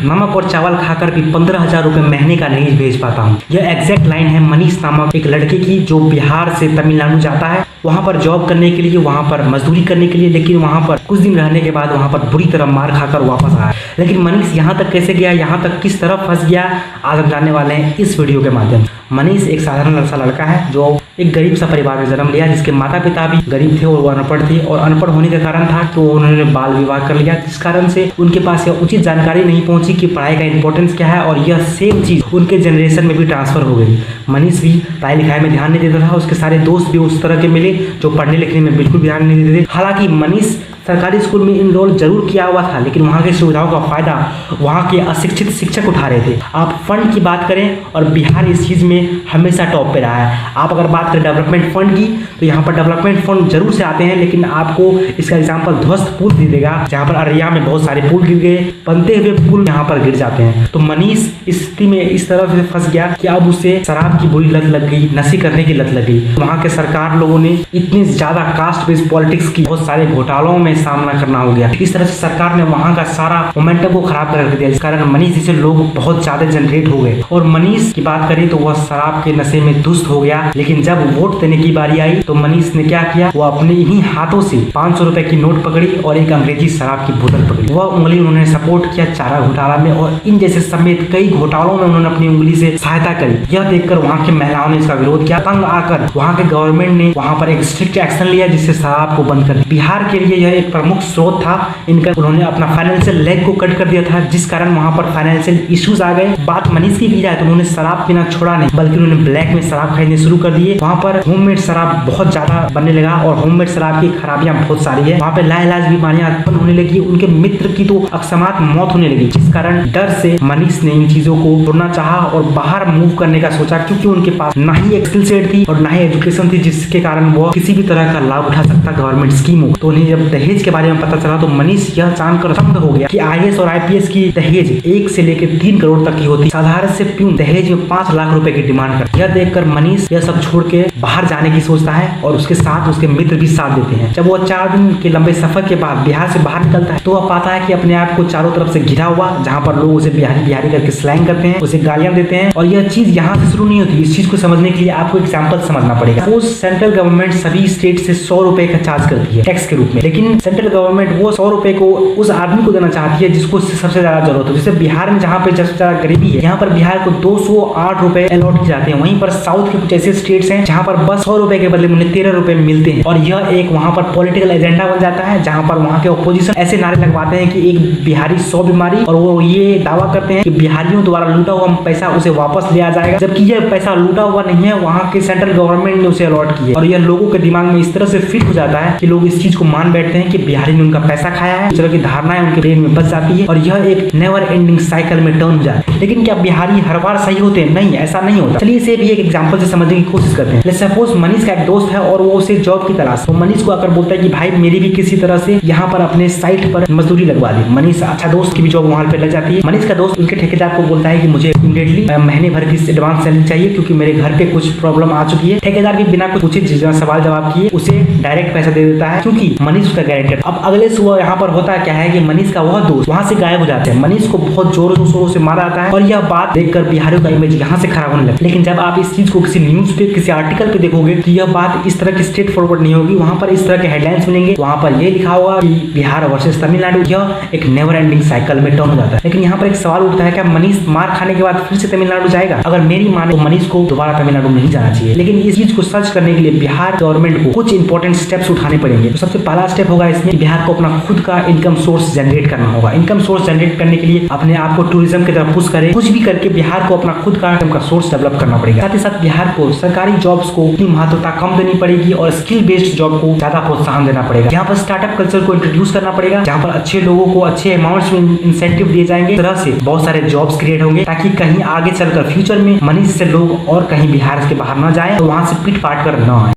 नमक और चावल खाकर भी 15,000 रुपए महीने का नहीं भेज पाता हूँ। यह एग्जैक्ट लाइन है मनीष नामक एक लड़के की, जो बिहार से तमिलनाडु जाता है वहाँ पर जॉब करने के लिए, वहाँ पर मजदूरी करने के लिए, लेकिन वहाँ पर कुछ दिन रहने के बाद वहाँ पर बुरी तरह मार खाकर वापस आया। लेकिन मनीष यहाँ तक कैसे गया, यहाँ तक किस तरह फंस गया, आज हम जानने वाले हैं इस वीडियो के माध्यम से। मनीष एक साधारण सा लड़का है जो एक गरीब सा परिवार में जन्म लिया, जिसके माता पिता भी गरीब थे और वो अनपढ़ थे, और अनपढ़ होने का कारण था कि उन्होंने बाल विवाह कर लिया, जिस कारण से उनके पास यह उचित जानकारी नहीं पहुंची कि पढ़ाई का इंपॉर्टेंस क्या है, और यह सेम चीज उनके जनरेशन में भी ट्रांसफर हो गई। मनीष भी पढ़ाई लिखाई में ध्यान नहीं देता था, उसके सारे दोस्त भी उस तरह के मिले जो पढ़ने लिखने में बिल्कुल ध्यान नहीं देते थे। हालांकि मनीष सरकारी स्कूल में इनरोल जरूर किया हुआ था, लेकिन वहाँ की सुविधाओं का फायदा वहाँ के अशिक्षित शिक्षक उठा रहे थे। आप फंड की बात करें और बिहार इस चीज़ में हमेशा टॉप पे रहा है। आप अगर बात करें डेवलपमेंट फंड की, तो यहाँ पर डेवलपमेंट फंड जरूर से आते हैं, लेकिन आपको इसका एग्जाम्पल ध्वस्त पुल दे देगा, जहाँ पर अररिया में बहुत सारे पुल गिर गए, बनते हुए पुल यहाँ पर गिर जाते हैं। तो मनीष इस स्थिति में इस तरह से फंस गया कि अब उसे शराब की बुरी लत लग गई, नशे करने की लत लग गई। वहाँ के सरकार लोगों ने इतनी ज्यादा कास्ट बेस्ड पॉलिटिक्स की बहुत सारे घोटालों में सामना करना हो गया। इस तरह से सरकार ने वहां का सारा मोमेंटम को खराब कर दिया, जिस कारण मनीष जैसे लोग बहुत ज्यादा जनरेट हो गए। और मनीष की बात करें तो वह शराब के नशे में दुष्ट हो गया। लेकिन जब वोट देने की बारी आई तो मनीष ने क्या किया, वो अपने इन्हीं हाथों से 500 रुपए की नोट पकड़ी और एक अंग्रेजी शराब की बोतल पकड़ी। वह उंगली उन्होंने सपोर्ट किया चारा घोटाला में, और इन जैसे समेत कई घोटालों में उन्होंने अपनी उंगली से सहायता करी। यह देखकर वहाँ की महिलाओं ने इसका विरोध किया। तंग आकर वहाँ के गवर्नमेंट ने वहाँ पर एक स्ट्रिक्ट एक्शन लिया, जिससे शराब को बंद कर दिया। बिहार के लिए यह एक प्रमुख स्रोत था इनका। उन्होंने अपना फाइनेंशियल लेग को कट कर दिया था, जिस कारण वहां पर फाइनेंशियल इश्यूज आ गए। बात मनीष की जाए तो उन्होंने शराब पीना छोड़ा नहीं, बल्कि उन्होंने ब्लैक में शराब खरीदने शुरू कर दिए। वहां पर होममेड शराब बहुत ज्यादा बनने लगा, और होममेड शराब की खराबियां बहुत सारी है। वहां पे लाइलाज बीमारियां उत्पन्न होने लगी, उनके मित्र की तो अकस्मात मौत होने लगी, जिस कारण डर से मनीष ने इन चीजों को छोड़ना चाहा और बाहर मूव करने का सोचा, क्योंकि उनके पास ना ही एक स्किल सेट थी और ना ही एजुकेशन थी, जिसके कारण वो किसी भी तरह का लाभ उठा सकता गवर्नमेंट स्कीमों। तो उन्हें जब दहेज के बारे में पता चला तो मनीष यह जानकर स्तब्ध हो गया कि आईएएस और आईपीएस की दहेज 1 से लेकर 3 करोड़ तक की होती, साधारण से प्यून दहेज में 5 लाख रुपए की डिमांड करता। यह देखकर मनीष यह सब छोड़ के बाहर जाने की सोचता है, और उसके साथ उसके मित्र भी साथ देते हैं। जब वो 4 दिन के लंबे सफर के बाद बिहार से बाहर निकलता है तो वह पाता है कि अपने आप को चारों तरफ से घिरा हुआ, जहाँ पर लोग उसे बिहारी बिहारी करके स्लैंग करते हैं, उसे गालियां देते हैं। और यह चीज यहाँ से शुरू नहीं होती। इस चीज को समझने के लिए आपको एग्जाम्पल समझना पड़ेगा। वो सेंट्रल गवर्नमेंट सभी स्टेट से 100 रुपए का चार्ज करती है टैक्स के रूप में, लेकिन सेंट्रल गवर्नमेंट वो 100 रुपए को उस आदमी को देना चाहती है जिसको सबसे ज्यादा जरूरत हो। जैसे बिहार में जहाँ पे सबसे ज्यादा गरीबी है, यहाँ पर बिहार को 208 रुपए अलॉट किए जाते हैं। वहीं पर साउथ के कुछ ऐसे स्टेट्स हैं जहाँ पर बस 100 रुपए के बदले में 13 रुपए मिलते हैं। और यह एक वहाँ पर पॉलिटिकल एजेंडा बन जाता है, जहाँ पर वहाँ के ऑपोजिशन ऐसे नारे लगवाते हैं कि एक बिहारी 100 बीमारी, और वो ये दावा करते हैं कि बिहारियों द्वारा लूटा हुआ पैसा उसे वापस लिया जाएगा, जबकि यह पैसा लूटा हुआ नहीं है, वहाँ के सेंट्रल गवर्नमेंट ने उसे अलॉट किया। और यह लोगों के दिमाग में इस तरह से फिट हो जाता है कि लोग इस चीज को मान बैठते हैं कि बिहारी ने उनका पैसा खाया है। इस तरह की धारणाएं उनके ब्रेन में बस जाती है, और यह एक नेवर एंडिंग साइकिल में टर्न हो जाती है। लेकिन क्या बिहारी हर बार सही होते हैं? नहीं, ऐसा नहीं होता। चलिए इसे भी एक एग्जांपल से समझने की कोशिश करते हैं। लेट्स सपोज मनीष का एक दोस्त है और वो उसे जॉब की तलाश, तो मनीष को आकर बोलता है कि भाई मेरी भी किसी तरह से यहाँ पर अपने साइट पर मजदूरी लगवा दी। मनीष अच्छा दोस्त की भी जॉब वहां पे लग जाती है। मनीष का दोस्त उसके ठेकेदार को बोलता है कि मुझे इमीडिएटली महीने भर की एडवांस सैलरी चाहिए, क्योंकि मेरे घर पे कुछ प्रॉब्लम आ चुकी है। ठेकेदार भी बिना कुछ उचित सवाल जवाब किए उसे डायरेक्ट पैसा दे देता है, क्योंकि मनीष उसका गारंटर। अब अगले सुबह यहाँ पर होता क्या है कि मनीष का वह दोस्त वहां से गायब हो जाता है। मनीष को बहुत जोरों शोरों से मारा जाता है, और यह बात देखकर बिहारियों का इमेज यहाँ से खराब होने लगता है। लेकिन जब आप इस चीज को किसी न्यूज पे, किसी आर्टिकल पे देखोगे तो यह बात इस तरह की स्ट्रेट फॉरवर्ड नहीं होगी। वहां पर इस तरह के हेडलाइंस मिलेंगे, वहां पर यह लिखा होगा कि बिहार वर्सेस तमिलनाडु। यह एक नेवर एंडिंग साइकिल में टर्न हो जाता है। लेकिन यहाँ पर एक सवाल उठता है, क्या मनीष मार खाने के बाद फिर से तमिलनाडु जाएगा? अगर मेरी माने तो मनीष को दोबारा तमिलनाडु नहीं जाना चाहिए। लेकिन इस चीज को सर्च करने के लिए बिहार गवर्नमेंट को कुछ इंपॉर्टेंट स्टेप्स उठाने पड़ेंगे। तो सबसे पहला स्टेप होगा इसमें बिहार को अपना खुद का इनकम सोर्स जनरेट करना होगा। इनकम सोर्स जनरेट करने के लिए अपने आप को टूरिज्म की तरफ पुश करे, कुछ भी करके बिहार को अपना खुद का इनकम का सोर्स डेवलप करना पड़ेगा। साथ ही साथ बिहार को सरकारी जॉब्स को उतनी महत्वता कम देनी पड़ेगी, और स्किल बेस्ड जॉब को ज्यादा प्रोत्साहन देना पड़ेगा। यहाँ पर स्टार्टअप कल्चर को इंट्रोड्यूस करना पड़ेगा, जहाँ पर अच्छे लोगों को अच्छे अमाउंट्स में इंसेंटिव दिए जाएंगे। इस तरह से बहुत सारे जॉब्स क्रिएट होंगे, ताकि कहीं आगे चलकर फ्यूचर में मनीष से लोग और कहीं बिहार के बाहर न जाए, तो वहां से पीट पाट कर न आए।